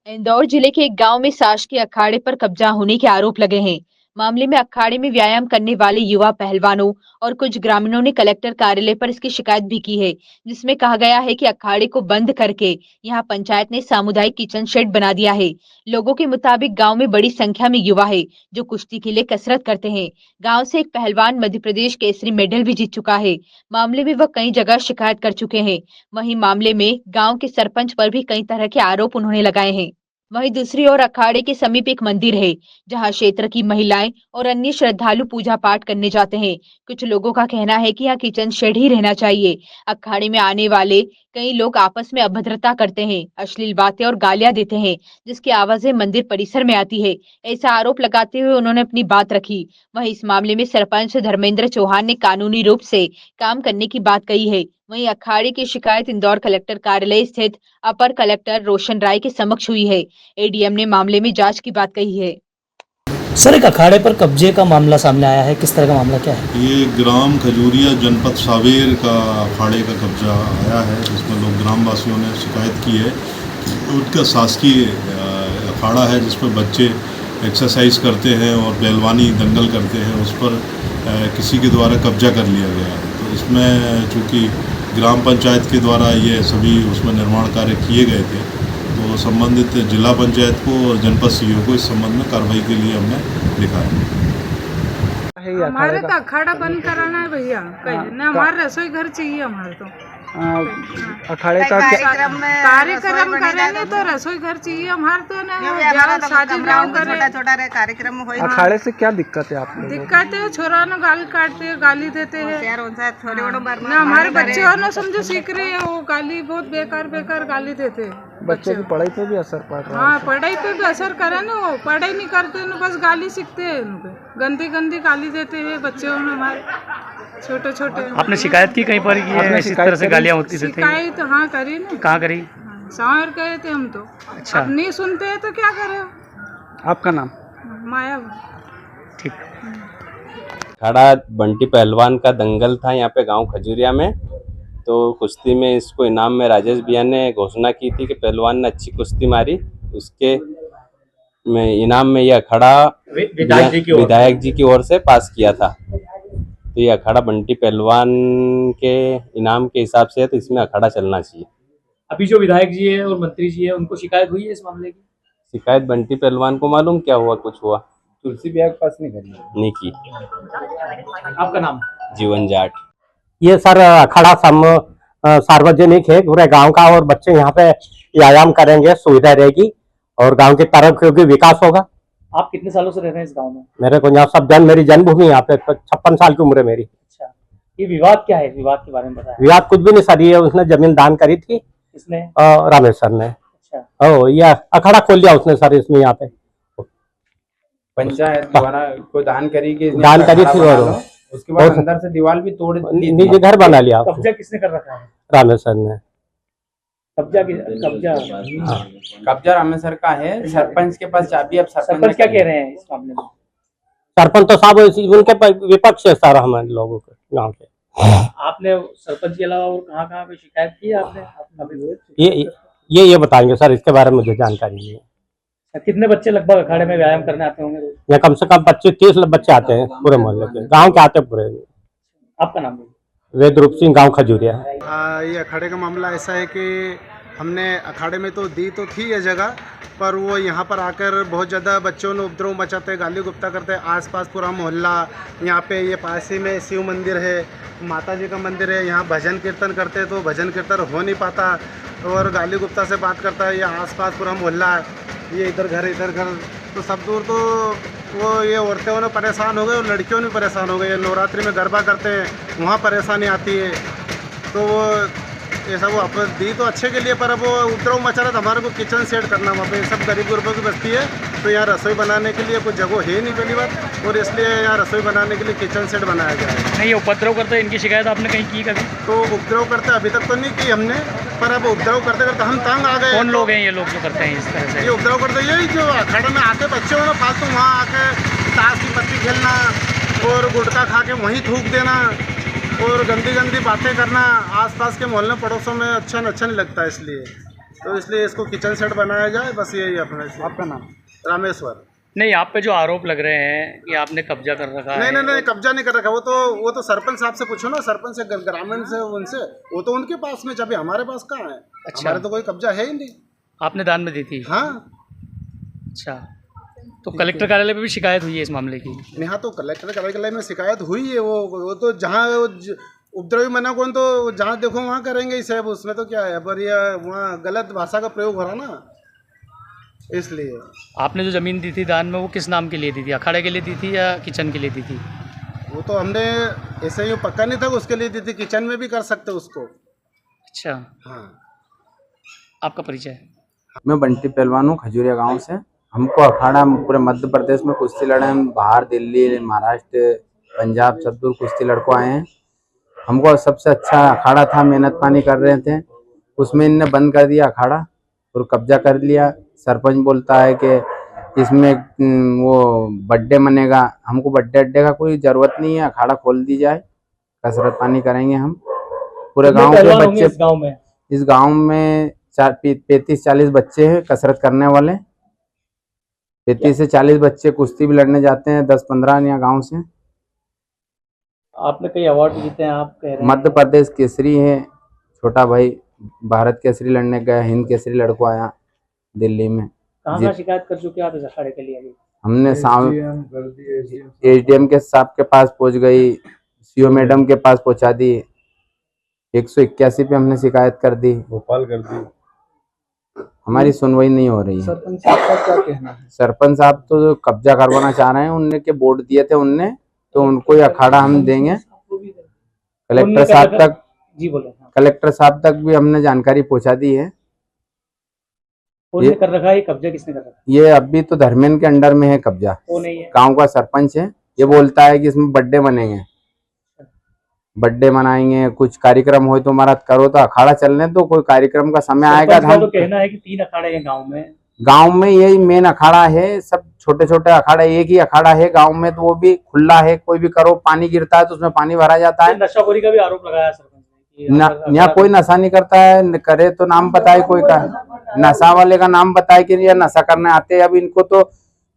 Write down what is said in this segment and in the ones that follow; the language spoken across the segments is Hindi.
इंदौर जिले के एक गांव में शासकीय अखाड़े पर कब्जा होने के आरोप लगे हैं। मामले में अखाड़े में व्यायाम करने वाले युवा पहलवानों और कुछ ग्रामीणों ने कलेक्टर कार्यालय पर इसकी शिकायत भी की है, जिसमें कहा गया है कि अखाड़े को बंद करके यहां पंचायत ने सामुदायिक किचन शेड बना दिया है। लोगों के मुताबिक गांव में बड़ी संख्या में युवा है जो कुश्ती के लिए कसरत करते हैं। गाँव से एक पहलवान मध्य प्रदेश केसरी मेडल भी जीत चुका है। मामले में वह कई जगह शिकायत कर चुके हैं। वहीं मामले में गाँव के सरपंच पर भी कई तरह के आरोप उन्होंने लगाए हैं। वहीं दूसरी ओर अखाड़े के समीप एक मंदिर है, जहां क्षेत्र की महिलाएं और अन्य श्रद्धालु पूजा पाठ करने जाते हैं। कुछ लोगों का कहना है कि यहाँ किचन शेड ही रहना चाहिए। अखाड़े में आने वाले कई लोग आपस में अभद्रता करते हैं, अश्लील बातें और गालियां देते हैं, जिसकी आवाजें मंदिर परिसर में आती है। ऐसा आरोप लगाते हुए उन्होंने अपनी बात रखी। वहीं इस मामले में सरपंच धर्मेंद्र चौहान ने कानूनी रूप से काम करने की बात कही है। वहीं अखाड़े की शिकायत इंदौर कलेक्टर कार्यालय स्थित अपर कलेक्टर रोशन राय के समक्ष हुई है। एडीएम ने मामले में जांच की बात कही है। सर, एक अखाड़े पर कब्जे का मामला सामने आया है, किस तरह का मामला क्या है? ये ग्राम खजूरिया जनपद सावेर का अखाड़े का कब्जा आया है, जिसमें लोग ग्रामवासियों ने शिकायत की है कि उनका शासकीय अखाड़ा है जिसमें बच्चे एक्सरसाइज करते हैं और पहलवानी दंगल करते हैं, उस पर किसी के द्वारा कब्जा कर लिया गया है। तो इसमें चूँकि ग्राम पंचायत के द्वारा ये सभी उसमें निर्माण कार्य किए गए थे, तो संबंधित जिला पंचायत को और जनपद सीईओ को इस संबंध में कार्रवाई के लिए हमने लिखा है। हमारे तो अखाड़ा बंद कराना है भैया, ना हमारा रसोई घर चाहिए हमारे तो। अखाड़े का कार्यक्रम करेंगे तो रसोई घर चाहिए हमारे तो ना, छोटा कार्यक्रम हो। अखाड़े से क्या दिक्कत है आपको? दिक्कत है, छोरा ना गाली काटते हैं, गाली देते हैं ना, हमारे बच्चे और ना समझो सीख रहे हैं, वो गाली बहुत बेकार बेकार गाली देते हैं। बच्चे की पढ़ाई पे भी असर पड़ रहा है। हाँ, पढ़ाई पे भी असर करे ना, वो पढ़ाई नहीं करते ना, बस गाली सीखते हैं, उनपे गंदी गंदी गाली देते हैं बच्चों में हमारे छोटे छोटे। आपने शिकायत की कहीं पर कि इस तरह से गालियाँ होती थी? शिकायत हाँ करी ना। कहाँ करी? सांवर गए थे हम तो। अच्छा। अब नहीं सुनते हैं तो क्या करें। आपका नाम? माया। ठीक। अखाड़ा बंटी पहलवान का दंगल था यहाँ पे गांव खजूरिया में। तो कुश्ती में इसको इनाम में राजेश भैया ने घोषणा की थी कि पहलवान ने अच्छी कुश्ती मारी, उसके में इनाम में यह अखाड़ा विधायक जी की ओर से पास किया था। तो ये अखाड़ा बंटी पहलवान के इनाम के हिसाब से है, तो इसमें अखाड़ा चलना चाहिए। अभी जो विधायक जी है और मंत्री जी है, उनको शिकायत हुई है इस मामले की? शिकायत बंटी पहलवान को मालूम क्या हुआ, कुछ हुआ? तुलसी बिया के पास नहीं की। आपका नाम? जीवन जाट। ये सर अखाड़ा सार्वजनिक है पूरे गांव का, और बच्चे यहाँ पे व्यायाम करेंगे, सुविधा रहेगी और गांव की तरफ क्योंकि विकास होगा। आप कितने सालों से रह रहे हैं इस गांव में? मेरे को यहाँ सब मेरी जन्मभूमि यहाँ पे 56 साल की उम्र है मेरी। अच्छा, ये विवाद क्या है? विवाद के बारे में बताएं। विवाद कुछ भी नहीं सर, ये उसने जमीन दान करी थी। किसने? रामेश्वर ने। अच्छा। ओ, ये अखाड़ा खोल लिया उसने सर इसमें, यहाँ पे पंचायत द्वारा कोई दान करी थी और उसके बाद अंदर से दीवार भी तोड़ निजी घर बना लिया। कब्जा किसने कर रखा है? रामेश्वर ने। कब्जा रामेश्वर का है। सरपंच के पास चाबी। अब सरपंच क्या कह रहे हैं इस मामले में? सरपंच तो साहब उनके विपक्ष है सर हम लोगों के गाँव के। आपने सरपंच के अलावा और कहाँ पे शिकायत की है आपने? ये बताएंगे सर, इसके बारे में मुझे जानकारी नहीं है। कितने बच्चे लगभग अखाड़े में व्यायाम करने आते होंगे? यहाँ कम से कम 25-30 बच्चे आते हैं पूरे मोहल्ले के, गांव के आते हैं पूरे। आपका नाम? वेदरूप सिंह, गांव खजूरिया। ये अखाड़े का मामला ऐसा है कि हमने अखाड़े में तो दी तो थी ये जगह, पर वो यहाँ पर आकर बहुत ज़्यादा बच्चों ने उपद्रव मचाते, गाली गुप्ता करते। आसपास पूरा मोहल्ला, यहाँ पे ये पास ही में शिव मंदिर है, माता जी का मंदिर है, यहाँ भजन कीर्तन करते तो भजन कीर्तन हो नहीं पाता और गाली गुप्ता से बात करता है। ये आसपास पूरा मोहल्ला, ये इधर घर तो सब दूर तो वो ये औरतें ने परेशान हो गए और लड़कियों ने परेशान हो गए। ये नवरात्रि में गरबा करते हैं, वहाँ परेशानी आती है। तो वो ऐसा वो अपन दी तो अच्छे के लिए, पर अब वो उपद्रव मचा रहा था। हमारे को किचन सेट करना, वहाँ पे सब गरीब गुरबों की बस्ती है, तो यहाँ रसोई बनाने के लिए कुछ जगह है नहीं पहली बात, और इसलिए यहाँ रसोई बनाने के लिए किचन सेट बनाया गया है। नहीं, ये उपद्रव करते, इनकी शिकायत आपने कहीं की कभी? तो उपद्रव करते अभी तक तो नहीं की हमने, पर अब उपद्रव करते करते हम तंग आ गए। कौन लोग हैं ये लोग जो करते हैं इस तरह से? ये उपद्रव करते यही जो अखाड़े में आके बच्चे हो ना फालतू, वहाँ आके ताश की पत्ती खेलना और गुटखा खा के वहीं थूक देना और गंदी गंदी बातें करना। आसपास के मोहल्ले पड़ोसों में अच्छा नहीं लगता, इसलिए तो इसलिए इसको किचन सेट बनाया जाए, बस यही अपना। आपका नाम? रामेश्वर। नहीं, आप पे जो आरोप लग रहे हैं कि आपने कब्जा कर रखा है। नहीं, कब्जा नहीं कर रखा। वो तो सरपंच साहब से पूछो ना, सरपंच से, ग्रामीण से, उनसे। वो तो उनके पास में, जब हमारे पास कहाँ है। अच्छा। हमारे तो कोई कब्जा है ही नहीं। आपने दान में दी थी? हाँ। अच्छा, तो कलेक्टर कार्यालय पे भी शिकायत हुई है इस मामले की? यहाँ तो कलेक्टर कार्यालय में शिकायत हुई है। वो तो जहाँ उपद्रवी मना कौन, तो जहाँ देखो वहाँ करेंगे ही साहब, उसमें तो क्या है। पर यह वहाँ गलत भाषा का प्रयोग हो रहा ना, इसलिए। आपने जो ज़मीन दी थी दान में, वो किस नाम के लिए दी थी? अखाड़े के लिए दी थी या किचन के लिए दी थी? वो तो हमने ऐसे ही पक्का नहीं था, उसके लिए दी थी। किचन में भी कर सकते उसको। अच्छा, हाँ। आपका परिचय? मैं बंटी पहलवान हूँ, खजूरिया गांव से। हमको अखाड़ा पूरे मध्य प्रदेश में कुश्ती लड़े हैं, बाहर दिल्ली, महाराष्ट्र, पंजाब सब दूर कुश्ती लड़को आए हैं। हमको सबसे अच्छा अखाड़ा था, मेहनत पानी कर रहे थे, उसमें इनने बंद कर दिया अखाड़ा और कब्जा कर लिया। सरपंच बोलता है कि इसमें वो बर्थडे मनेगा। हमको बर्थडे अड्डे का कोई ज़रूरत नहीं है, अखाड़ा खोल दी जाए, कसरत पानी करेंगे हम। पूरे गांव के बच्चे इस गांव में 35-40 बच्चे हैं कसरत करने वाले। 35 से 40 बच्चे कुश्ती भी लड़ने जाते हैं, 10-15 यहाँ गाँव से। आपने कई अवार्ड जीते हैं, आप कह रहे हैं। मध्य प्रदेश केसरी है छोटा भाई, भारत केसरी लड़ने गया, हिंद केसरी लड़को आया दिल्ली में। कहाँ शिकायत कर चुके आप इस अखाड़े के लिए? हमने एसडीएम के साहब के पास पहुंच गई, सीओ मैडम के पास पहुंचा दी, 181 पे हमने शिकायत कर दी, भोपाल कर दी। हमारी सुनवाई नहीं हो रही है। सरपंच साहब का क्या कहना है? सरपंच साहब तो कब्जा करवाना चाह रहे हैं, उनने के वोट दिए थे उनने, तो उनको ही अखाड़ा हम देंगे। कलेक्टर साहब तक जी बोले। कलेक्टर साहब तक भी हमने जानकारी पहुंचा दी है। ये कर रखा है, ये कब्जा किसने कर रखा है? ये अभी तो धर्मेंद्र के अंडर में है कब्जा। वो नहीं है, गांव का सरपंच है। ये बोलता है कि इसमें बर्थडे मनेंगे, बर्थडे मनाएंगे, कुछ कार्यक्रम हो तो हमारा करो, तो अखाड़ा चलने तो कोई कार्यक्रम का समय आएगा। तो कहना है कि 3 अखाड़े हैं गांव में यही मेन अखाड़ा है, सब छोटे छोटे अखाड़े, एक ही अखाड़ा है गांव में, तो वो भी खुला है, कोई भी करो, पानी गिरता है तो उसमें पानी भरा जाता है। नशाखोरी का भी आरोप लगाया सरपंच ने। यहाँ कोई नशा नहीं करता है, करे तो नाम बताए कोई का, नशा वाले का नाम बताए कि ये नशा करने आते हैं। अब इनको तो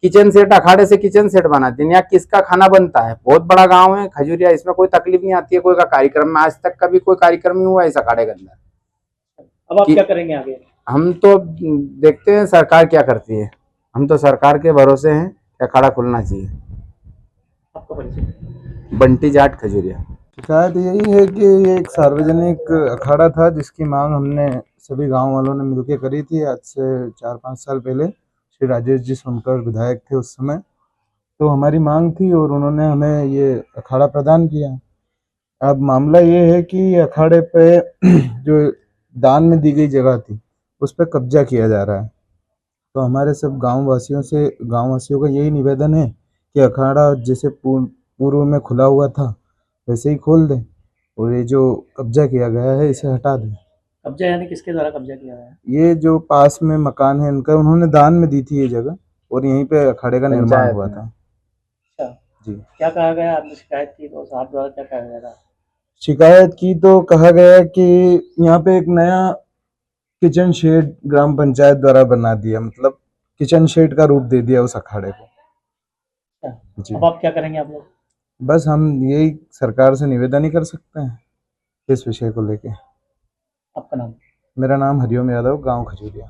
किचन सेट, अखाड़े से किचन सेट बनाते हैं। यहाँ किसका खाना बनता है? बहुत बड़ा गांव है खजूरिया, इसमें कोई तकलीफ नहीं आती है कोई का कार्यक्रम में। आज तक कभी कोई कार्यक्रम नहीं हुआ इस अखाड़े के अंदर। अब आप क्या करेंगे आगे? हम तो देखते हैं सरकार क्या करती है। हम तो सरकार के भरोसे हैं कि अखाड़ा खुलना चाहिए। आपका परिचय? बंटी जाट, खजूरिया। शिकायत यही है कि ये एक सार्वजनिक अखाड़ा था जिसकी मांग हमने सभी गांव वालों ने मिलकर करी थी। आज से 4-5 साल पहले श्री राजेश जी सोनकर विधायक थे उस समय, तो हमारी मांग थी और उन्होंने हमें ये अखाड़ा प्रदान किया। अब मामला ये है कि अखाड़े पे जो दान में दी गई जगह थी उस पर कब्जा किया जा रहा है। तो हमारे सब गाँव वासियों का यही निवेदन है कि अखाड़ा जैसे पूर्व में खुला हुआ था वैसे ही खोल दें और ये जो कब्जा किया गया है इसे हटा दें। कब्जा यानी किसके द्वारा कब्जा किया गया है? ये जो पास में मकान है इनका, उन्होंने दान में दी थी ये जगह और यहीं पे अखाड़े का निर्माण हुआ था। अच्छा जी। क्या कहा गया? आपने शिकायत की तो साहब द्वारा क्या कहा गया था? शिकायत की तो कहा गया कि यहाँ पे एक नया किचन शेड ग्राम पंचायत द्वारा बना दिया, मतलब किचन शेड का रूप दे दिया उस अखाड़े को। जी। अब आप क्या करेंगे आप लोग? बस हम यही सरकार से निवेदन ही कर सकते हैं इस विषय को लेके। आपका नाम? मेरा नाम हरिओम यादव, गांव खजूरिया।